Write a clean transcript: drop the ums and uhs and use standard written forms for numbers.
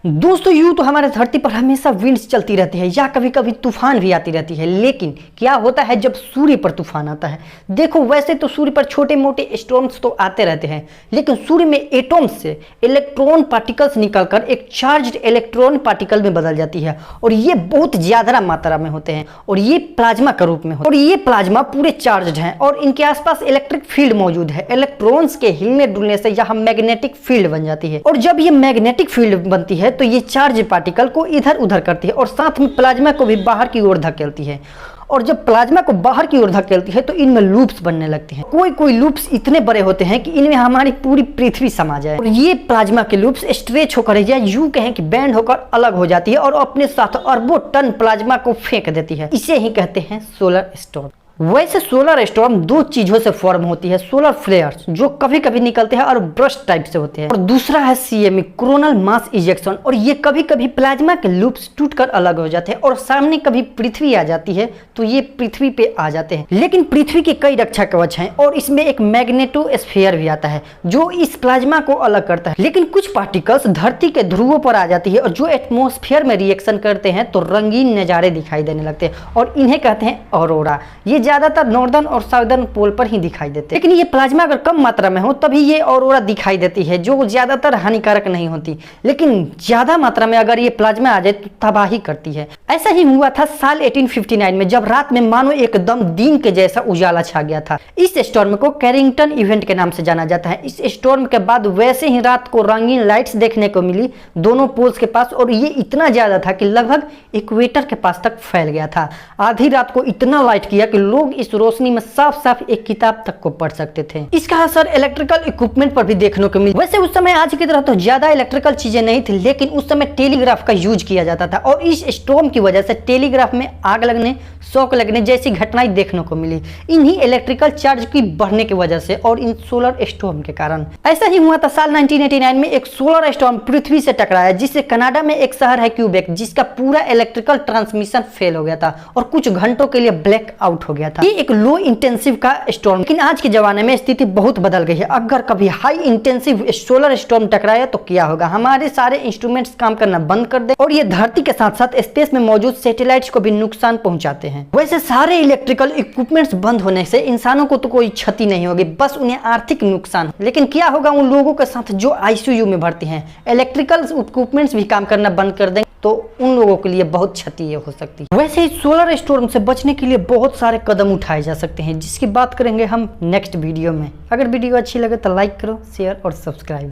दोस्तों यूं तो हमारे धरती पर हमेशा विंड्स चलती रहती है या कभी कभी तूफान भी आती रहती है, लेकिन क्या होता है जब सूर्य पर तूफान आता है। देखो वैसे तो सूर्य पर छोटे मोटे स्टॉर्म्स तो आते रहते हैं, लेकिन सूर्य में एटॉम्स से इलेक्ट्रॉन पार्टिकल्स निकलकर एक चार्ज्ड इलेक्ट्रॉन पार्टिकल में बदल जाती है और ये बहुत ज्यादा मात्रा में होते हैं और ये प्लाज्मा के रूप में होते हैं। और ये प्लाज्मा पूरे चार्ज्ड हैं और इनके आसपास इलेक्ट्रिक फील्ड मौजूद है। इलेक्ट्रॉन्स के हिलने डुलने से यहाँ मैग्नेटिक फील्ड बन जाती है और जब ये मैग्नेटिक फील्ड बनती है तो ये चार्ज पार्टिकल को इधर उधर करती है और साथ में प्लाज्मा को भी बाहर की ओर धकेलती है। और जब प्लाज्मा को बाहर की ओर धकेलती है तो इनमें लूप्स बनने लगते हैं। कोई लूप्स इतने बड़े होते हैं कि इनमें हमारी पूरी पृथ्वी समा जाए और ये प्लाज्मा के लूप्स स्ट्रेच होकर या यूं कहें कि बैंड होकर अलग हो जाती है और अपने साथ अरबों टन प्लाज्मा को फेंक देती है। इसे ही कहते हैं सोलर स्टॉर्म। वैसे सोलर स्टॉर्म दो चीजों से फॉर्म होती है, सोलर फ्लेयर्स जो कभी कभी निकलते हैं और ब्रस्ट टाइप से होते हैं, और दूसरा है सीएमई कोरोनल मास इजेक्शन, और ये कभी कभी प्लाज्मा के लूप्स टूटकर अलग हो जाते हैं और सामने कभी पृथ्वी आ जाती है तो ये पृथ्वी पे आ जाते हैं। लेकिन पृथ्वी के कई रक्षा कवच हैं और इसमें एक मैग्नेटोस्फीयर भी आता है जो इस प्लाज्मा को अलग करता है। लेकिन कुछ पार्टिकल्स धरती के ध्रुवों पर आ जाती है और जो एटमॉस्फेयर में रिएक्शन करते हैं तो रंगीन नजारे दिखाई देने लगते हैं और इन्हें कहते हैं ऑरोरा। ये ज्यादातर नॉर्दर्न और साउदर्न पोल पर ही दिखाई देते हैं, लेकिन ये प्लाज्मा अगर कम मात्रा में हो तभी ये ऑरोरा दिखाई देती है जो ज्यादातर हानिकारक नहीं होती, लेकिन ज्यादा मात्रा में अगर ये प्लाज्मा आ जाए तो तबाही करती है। ऐसा ही हुआ था साल 1859 में जब रात में मानो एकदम दिन के जैसा उजाला छा गया था। इस स्टॉर्म को कैरिंगटन इवेंट के नाम से जाना जाता है। इस स्टॉर्म के बाद वैसे ही रात को रंगीन लाइट्स देखने को मिली दोनों पोल्स के पास, और ये इतना ज्यादा था कि लगभग इक्वेटर के पास तक फैल गया था। आधी रात को इतना लाइट किया कि लोग इस रोशनी में साफ साफ एक किताब तक को पढ़ सकते थे। इसका असर इलेक्ट्रिकल इक्विपमेंट पर भी देखने को मिला। वैसे उस समय आज की तरह तो ज्यादा इलेक्ट्रिकल चीजें नहीं थी, लेकिन उस समय टेलीग्राफ का यूज किया जाता था और इस स्टॉर्म की वजह से टेलीग्राफ में आग लगने, शॉक लगने जैसी घटनाएं देखने को मिली, इन्हीं इलेक्ट्रिकल चार्ज की बढ़ने की वजह से और इन सोलर स्टॉर्म के कारण। ऐसा ही हुआ था साल 1989 में एक सोलर स्टॉर्म पृथ्वी से टकराया, जिससे कनाडा में एक शहर है क्यूबेक, जिसका पूरा इलेक्ट्रिकल ट्रांसमिशन फेल हो गया था और कुछ घंटों के लिए ब्लैक आउट हो गया था। ये एक लो इंटेंसिव का स्टॉर्म, लेकिन आज के जमाने में स्थिति बहुत बदल गई है। अगर कभी हाई इंटेंसिव सोलर स्टॉर्म टकराया तो क्या होगा, हमारे सारे इंस्ट्रूमेंट्स काम करना बंद कर दे और ये धरती के साथ साथ स्पेस में मौजूद सैटेलाइट्स को भी नुकसान पहुंचाते हैं। वैसे सारे इलेक्ट्रिकल इक्विपमेंट्स बंद होने से इंसानों को तो कोई क्षति नहीं होगी, बस उन्हें आर्थिक नुकसान। लेकिन क्या होगा उन लोगों के साथ जो आईसीयू में भर्ती हैं? इलेक्ट्रिकल इक्विपमेंट्स भी काम करना बंद कर देंगे तो उन लोगों के लिए बहुत क्षति हो सकती है। वैसे ही सोलर स्टॉर्म से बचने के लिए बहुत सारे कदम उठाए जा सकते हैं, जिसकी बात करेंगे हम नेक्स्ट वीडियो में। अगर वीडियो अच्छी लगे तो लाइक करो, शेयर और सब्सक्राइब।